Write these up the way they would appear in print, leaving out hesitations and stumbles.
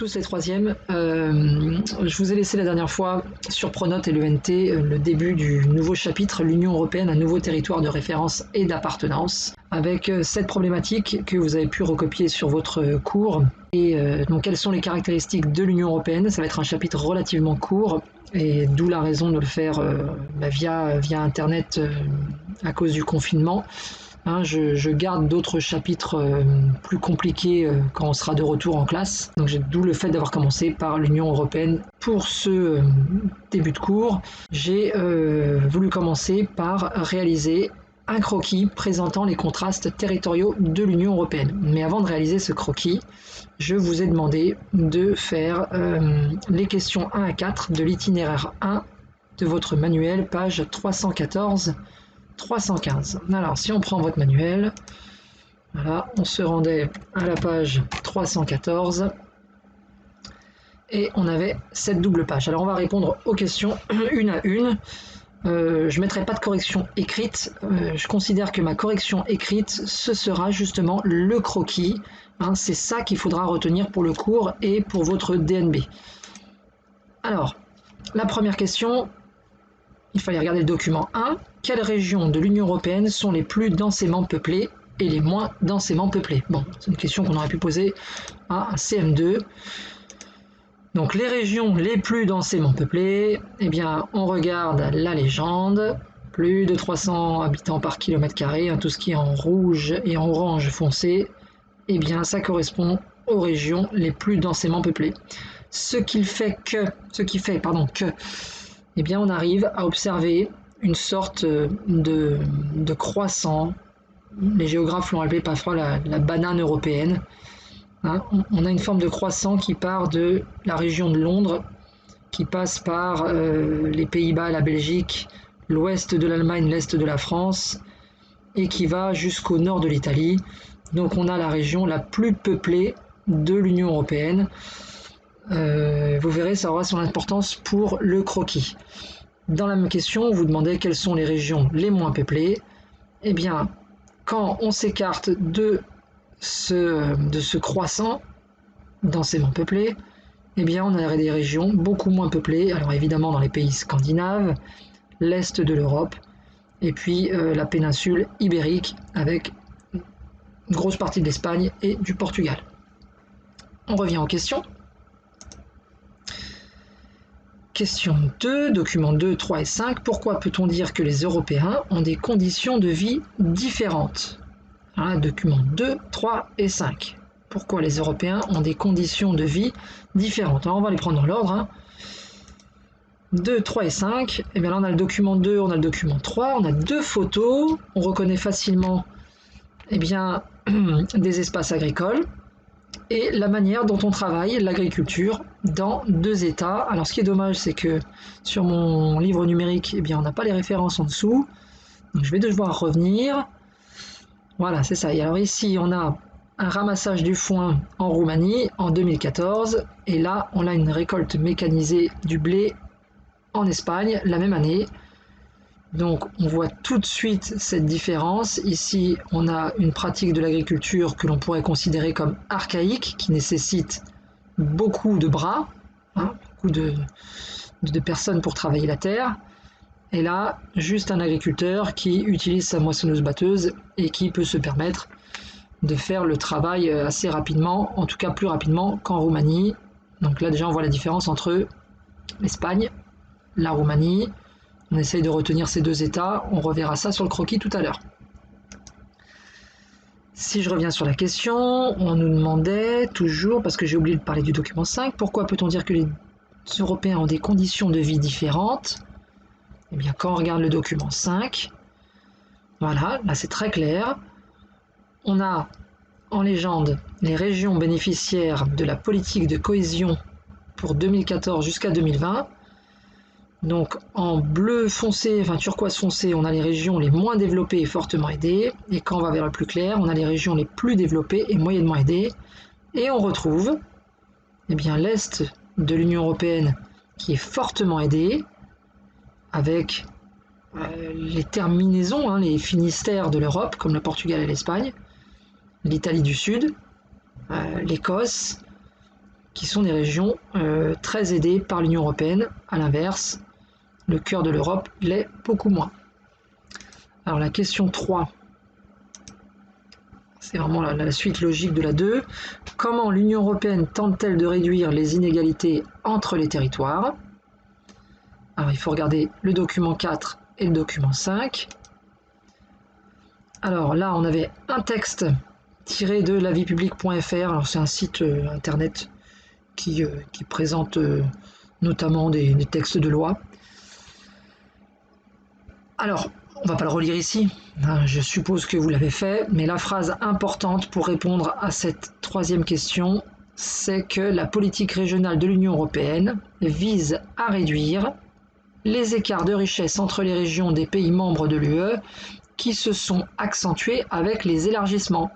tous les troisièmes. Je vous ai laissé la dernière fois sur Pronote et l'ENT le début du nouveau chapitre, l'Union Européenne, un nouveau territoire de référence et d'appartenance, avec cette problématique que vous avez pu recopier sur votre cours. Et donc quelles sont les caractéristiques de l'Union Européenne? Ça va être un chapitre relativement court, et d'où la raison de le faire via Internet à cause du confinement. Je garde d'autres chapitres plus compliqués quand on sera de retour en classe. Donc d'où le fait d'avoir commencé par l'Union Européenne. Pour ce début de cours, j'ai voulu commencer par réaliser un croquis présentant les contrastes territoriaux de l'Union Européenne. Mais avant de réaliser ce croquis, je vous ai demandé de faire les questions 1 à 4 de l'itinéraire 1 de votre manuel, page 314-315. Alors, si on prend votre manuel, voilà, on se rendait à la page 314 et on avait cette double page. Alors, on va répondre aux questions une à une. Je ne mettrai pas de correction écrite. Je considère que ma correction écrite, ce sera justement le croquis. C'est ça qu'il faudra retenir pour le cours et pour votre DNB. Alors, la première question, il fallait regarder le document 1. Quelles régions de l'Union Européenne sont les plus densément peuplées et les moins densément peuplées? Bon, c'est une question qu'on aurait pu poser à un CM2. Donc les régions les plus densément peuplées, eh bien on regarde la légende, plus de 300 habitants par kilomètre carré, tout ce qui est en rouge et en orange foncé, eh bien ça correspond aux régions les plus densément peuplées. Ce qui fait que, eh bien on arrive à observer une sorte de croissant. Les géographes l'ont appelé parfois la banane européenne. On a une forme de croissant qui part de la région de Londres, qui passe par les Pays-Bas, la Belgique, l'ouest de l'Allemagne, l'est de la France, et qui va jusqu'au nord de l'Italie. Donc on a la région la plus peuplée de l'Union Européenne. Vous verrez, ça aura son importance pour le croquis. Dans la même question, on vous demandait quelles sont les régions les moins peuplées. Eh bien, quand on s'écarte de ce croissant densément peuplé, eh bien on a des régions beaucoup moins peuplées. Alors évidemment dans les pays scandinaves, l'est de l'Europe, et puis la péninsule ibérique avec une grosse partie de l'Espagne et du Portugal. On revient aux questions. Question 2, documents 2, 3 et 5. Pourquoi peut-on dire que les Européens ont des conditions de vie différentes? Documents 2, 3 et 5. Pourquoi les Européens ont des conditions de vie différentes? Alors on va les prendre dans l'ordre. 2, 3 et 5. Et bien là on a le document 2, on a le document 3, on a deux photos. On reconnaît facilement des espaces agricoles et la manière dont on travaille l'agriculture dans deux états. Alors ce qui est dommage, c'est que sur mon livre numérique, on n'a pas les références en dessous. Donc je vais devoir revenir. Voilà, c'est ça. Et alors ici, on a un ramassage du foin en Roumanie en 2014. Et là, on a une récolte mécanisée du blé en Espagne la même année. Donc on voit tout de suite cette différence. Ici, on a une pratique de l'agriculture que l'on pourrait considérer comme archaïque, qui nécessite beaucoup de bras, beaucoup de personnes pour travailler la terre. Et là, juste un agriculteur qui utilise sa moissonneuse-batteuse et qui peut se permettre de faire le travail assez rapidement, en tout cas plus rapidement qu'en Roumanie. Donc là déjà on voit la différence entre l'Espagne, la Roumanie. On essaye de retenir ces deux états, on reverra ça sur le croquis tout à l'heure. Si je reviens sur la question, on nous demandait toujours, parce que j'ai oublié de parler du document 5, pourquoi peut-on dire que les Européens ont des conditions de vie différentes? Eh bien, quand on regarde le document 5, voilà, là c'est très clair. On a en légende les régions bénéficiaires de la politique de cohésion pour 2014 jusqu'à 2020. Donc en bleu foncé, turquoise foncé, on a les régions les moins développées et fortement aidées. Et quand on va vers le plus clair, on a les régions les plus développées et moyennement aidées. Et on retrouve l'est de l'Union Européenne qui est fortement aidée, avec les terminaisons, les finistères de l'Europe, comme le Portugal et l'Espagne, l'Italie du Sud, l'Écosse, qui sont des régions très aidées par l'Union européenne. À l'inverse, le cœur de l'Europe l'est beaucoup moins. Alors la question 3, c'est vraiment la suite logique de la 2. Comment l'Union européenne tente-t-elle de réduire les inégalités entre les territoires? Alors il faut regarder le document 4 et le document 5. Alors là, on avait un texte tiré de laviepublique.fr. Alors c'est un site internet qui présente notamment des textes de loi. Alors, on ne va pas le relire ici, je suppose que vous l'avez fait, mais la phrase importante pour répondre à cette troisième question, c'est que la politique régionale de l'Union européenne vise à réduire les écarts de richesse entre les régions des pays membres de l'UE qui se sont accentués avec les élargissements.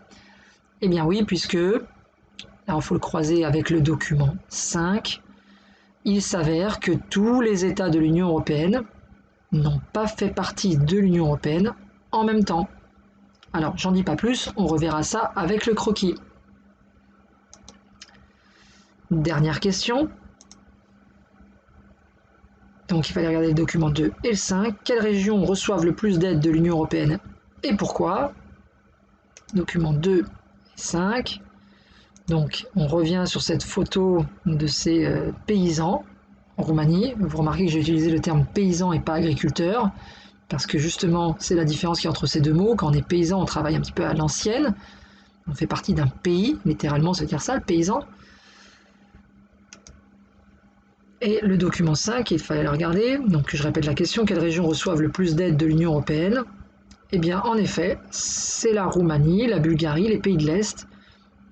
Eh bien oui, puisque, là il faut le croiser avec le document 5, il s'avère que tous les États de l'Union européenne n'ont pas fait partie de l'Union européenne en même temps. Alors, j'en dis pas plus, on reverra ça avec le croquis. Dernière question. Donc, il fallait regarder le document 2 et le 5. Quelles régions reçoivent le plus d'aide de l'Union européenne et pourquoi? Document 2 et 5. Donc, on revient sur cette photo de ces paysans en Roumanie. Vous remarquez que j'ai utilisé le terme paysan et pas agriculteur, parce que justement, c'est la différence qu'il y a entre ces deux mots. Quand on est paysan, on travaille un petit peu à l'ancienne. On fait partie d'un pays, littéralement, ça veut dire ça, le paysan. Et le document 5, il fallait le regarder. Donc, je répète la question, quelles régions reçoivent le plus d'aide de l'Union européenne? Eh bien, en effet, c'est la Roumanie, la Bulgarie, les pays de l'Est.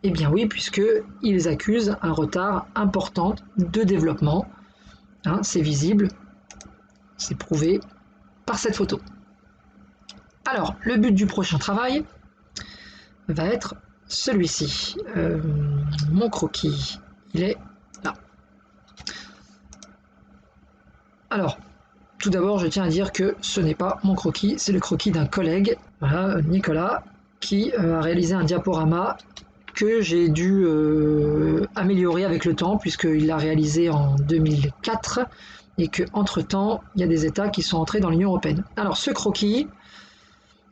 Eh bien oui, puisqu'ils accusent un retard important de développement. Hein, c'est visible, c'est prouvé par cette photo. Alors, le but du prochain travail va être celui-ci. Mon croquis, il est là. Alors, tout d'abord, je tiens à dire que ce n'est pas mon croquis, c'est le croquis d'un collègue, voilà, Nicolas, qui a réalisé un diaporama que j'ai dû améliorer avec le temps, puisqu'il l'a réalisé en 2004, et qu'entre-temps, il y a des États qui sont entrés dans l'Union européenne. Alors, ce croquis,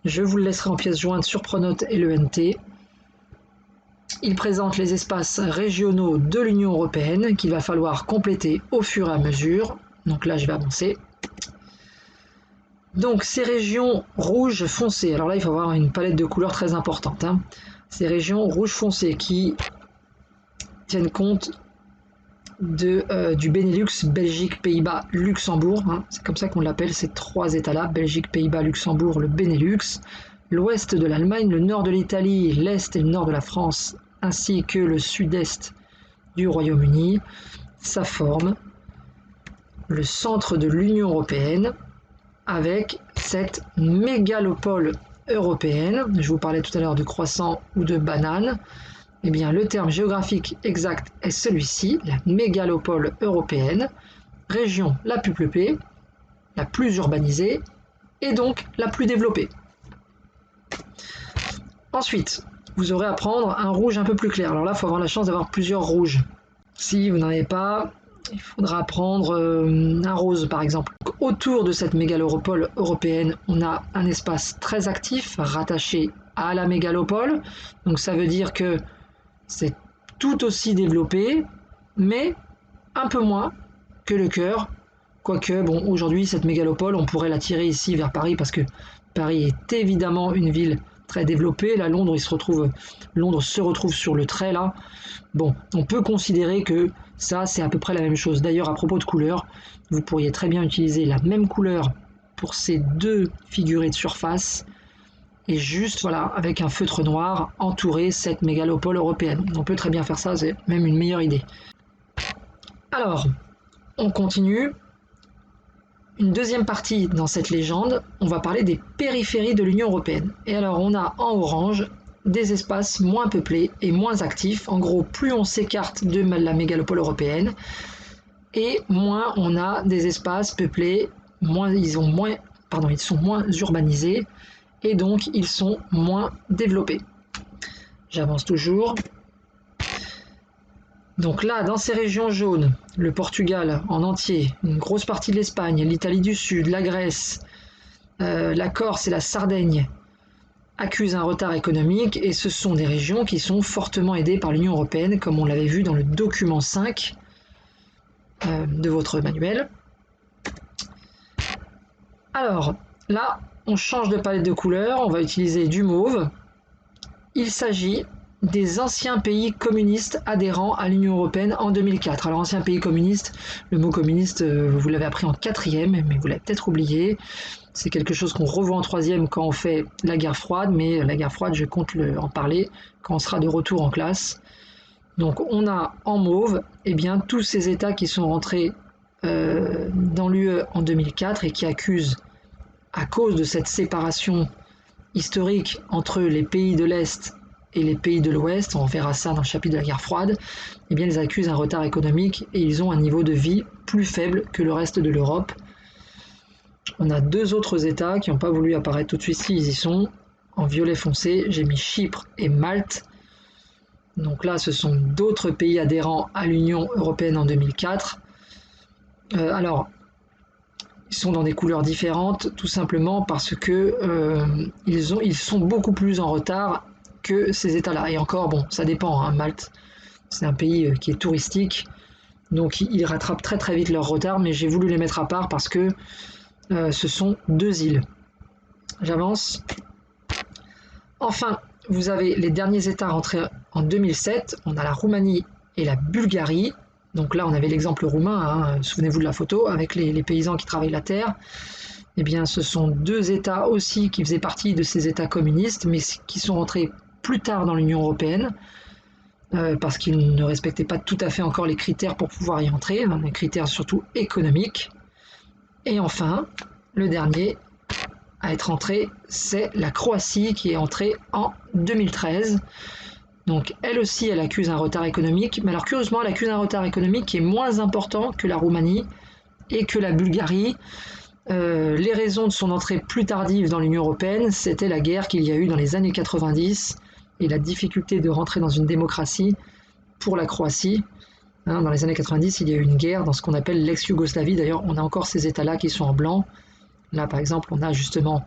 je vous le laisserai en pièce jointe sur Pronote et l'ENT. Il présente les espaces régionaux de l'Union européenne qu'il va falloir compléter au fur et à mesure. Donc là, je vais avancer. Donc, ces régions rouges foncées, alors là, il faut avoir une palette de couleurs très importante, hein. Ces régions rouges foncées qui tiennent compte du Benelux, Belgique, Pays-Bas, Luxembourg, hein. C'est comme ça qu'on l'appelle, ces trois États-là, Belgique, Pays-Bas, Luxembourg, le Benelux, l'ouest de l'Allemagne, le nord de l'Italie, l'est et le nord de la France, ainsi que le sud-est du Royaume-Uni. Ça forme le centre de l'Union européenne avec cette mégalopole européenne. Je vous parlais tout à l'heure de croissant ou de banane. Eh bien, le terme géographique exact est celui-ci, la mégalopole européenne, région la plus peuplée, la plus urbanisée et donc la plus développée. Ensuite, vous aurez à prendre un rouge un peu plus clair. Alors là, il faut avoir la chance d'avoir plusieurs rouges. Si vous n'en avez pas, il faudra prendre un rose par exemple. Autour de cette mégalopole européenne, on a un espace très actif rattaché à la mégalopole. Donc ça veut dire que c'est tout aussi développé, mais un peu moins que le cœur. Quoique, bon, aujourd'hui, cette mégalopole, on pourrait la tirer ici vers Paris parce que Paris est évidemment une ville très développée. Là, Londres se retrouve sur le trait là. Bon, on peut considérer que ça, c'est à peu près la même chose. D'ailleurs, à propos de couleur, vous pourriez très bien utiliser la même couleur pour ces deux figurés de surface et juste, voilà, avec un feutre noir, entourer cette mégalopole européenne. On peut très bien faire ça, c'est même une meilleure idée. Alors, on continue. Une deuxième partie dans cette légende, on va parler des périphéries de l'Union européenne. Et alors, on a en orange des espaces moins peuplés et moins actifs. En gros, plus on s'écarte de la mégalopole européenne, et moins on a des espaces peuplés, ils sont moins urbanisés, et donc ils sont moins développés. J'avance toujours. Donc là, dans ces régions jaunes, le Portugal en entier, une grosse partie de l'Espagne, l'Italie du Sud, la Grèce, la Corse et la Sardaigne accusent un retard économique et ce sont des régions qui sont fortement aidées par l'Union européenne, comme on l'avait vu dans le document 5 de votre manuel. Alors, là, on change de palette de couleurs, on va utiliser du mauve. Il s'agit des anciens pays communistes adhérents à l'Union européenne en 2004. Alors, anciens pays communistes, le mot communiste, vous l'avez appris en 4e, mais vous l'avez peut-être oublié. C'est quelque chose qu'on revoit en 3e quand on fait la guerre froide, mais la guerre froide, je compte en parler quand on sera de retour en classe. Donc, on a en mauve, eh bien, tous ces États qui sont rentrés dans l'UE en 2004 et qui accusent, à cause de cette séparation historique entre les pays de l'Est et les pays de l'Ouest, on verra ça dans le chapitre de la guerre froide, eh bien ils accusent un retard économique et ils ont un niveau de vie plus faible que le reste de l'Europe. On a 2 autres États qui n'ont pas voulu apparaître tout de suite, si ils y sont. En violet foncé, j'ai mis Chypre et Malte. Donc là, ce sont d'autres pays adhérents à l'Union européenne en 2004. Alors, ils sont dans des couleurs différentes, tout simplement parce que ils sont beaucoup plus en retard que ces États-là. Et encore, bon, ça dépend, hein, Malte, c'est un pays qui est touristique, donc ils rattrapent très très vite leur retard, mais j'ai voulu les mettre à part parce que ce sont 2 îles. J'avance. Enfin, vous avez les derniers États rentrés en 2007, on a la Roumanie et la Bulgarie. Donc là, on avait l'exemple roumain, hein, souvenez-vous de la photo, avec les paysans qui travaillent la terre. Eh bien, ce sont 2 États aussi qui faisaient partie de ces États communistes, mais qui sont rentrés plus tard dans l'Union européenne, parce qu'ils ne respectaient pas tout à fait encore les critères pour pouvoir y entrer, hein, les critères surtout économiques. Et enfin, le dernier à être entré, c'est la Croatie qui est entrée en 2013. Donc elle aussi, elle accuse un retard économique, mais alors curieusement, elle accuse un retard économique qui est moins important que la Roumanie et que la Bulgarie. Les raisons de son entrée plus tardive dans l'Union européenne, c'était la guerre qu'il y a eu dans les années 90 et la difficulté de rentrer dans une démocratie pour la Croatie. Hein, dans les années 90, il y a eu une guerre dans ce qu'on appelle l'ex-Yougoslavie. D'ailleurs, on a encore ces États-là qui sont en blanc. Là, par exemple, on a justement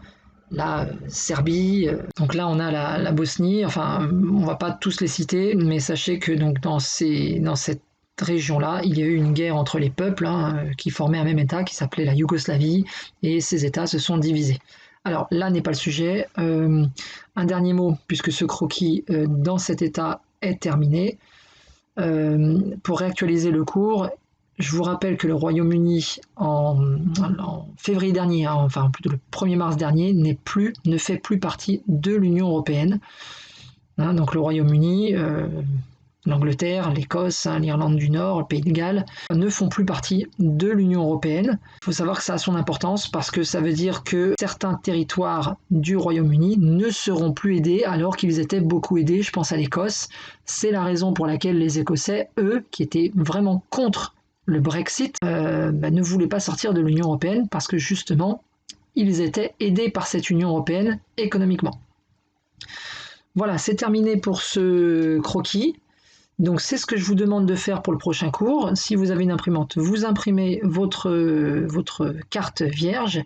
la Serbie, donc là on a la Bosnie, enfin on va pas tous les citer, mais sachez que donc dans cette région-là, il y a eu une guerre entre les peuples qui formaient un même État qui s'appelait la Yougoslavie, et ces États se sont divisés. Alors là n'est pas le sujet. Un dernier mot, puisque ce croquis dans cet État est terminé. Pour réactualiser le cours, je vous rappelle que le Royaume-Uni, en février dernier, enfin plutôt le 1er mars dernier, ne fait plus partie de l'Union européenne. Hein, donc le Royaume-Uni, l'Angleterre, l'Écosse, l'Irlande du Nord, le Pays de Galles ne font plus partie de l'Union européenne. Il faut savoir que ça a son importance parce que ça veut dire que certains territoires du Royaume-Uni ne seront plus aidés alors qu'ils étaient beaucoup aidés. Je pense à l'Écosse. C'est la raison pour laquelle les Écossais, eux, qui étaient vraiment contre le Brexit, ne voulaient pas sortir de l'Union européenne parce que justement, ils étaient aidés par cette Union européenne économiquement. Voilà, c'est terminé pour ce croquis. Donc c'est ce que je vous demande de faire pour le prochain cours. Si vous avez une imprimante, vous imprimez votre carte vierge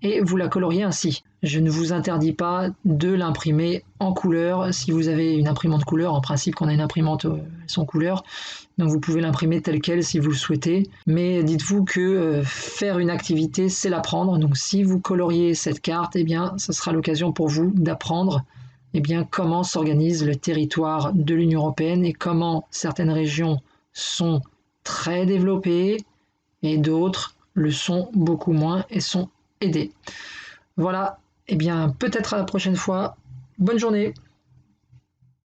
et vous la coloriez ainsi. Je ne vous interdis pas de l'imprimer en couleur. Si vous avez une imprimante couleur, en principe quand on a une imprimante sans couleur, donc vous pouvez l'imprimer telle quelle si vous le souhaitez. Mais dites-vous que faire une activité, c'est l'apprendre. Donc si vous coloriez cette carte, eh bien, ce sera l'occasion pour vous d'apprendre comment s'organise le territoire de l'Union européenne et comment certaines régions sont très développées et d'autres le sont beaucoup moins et sont aidées. Voilà, peut-être à la prochaine fois. Bonne journée.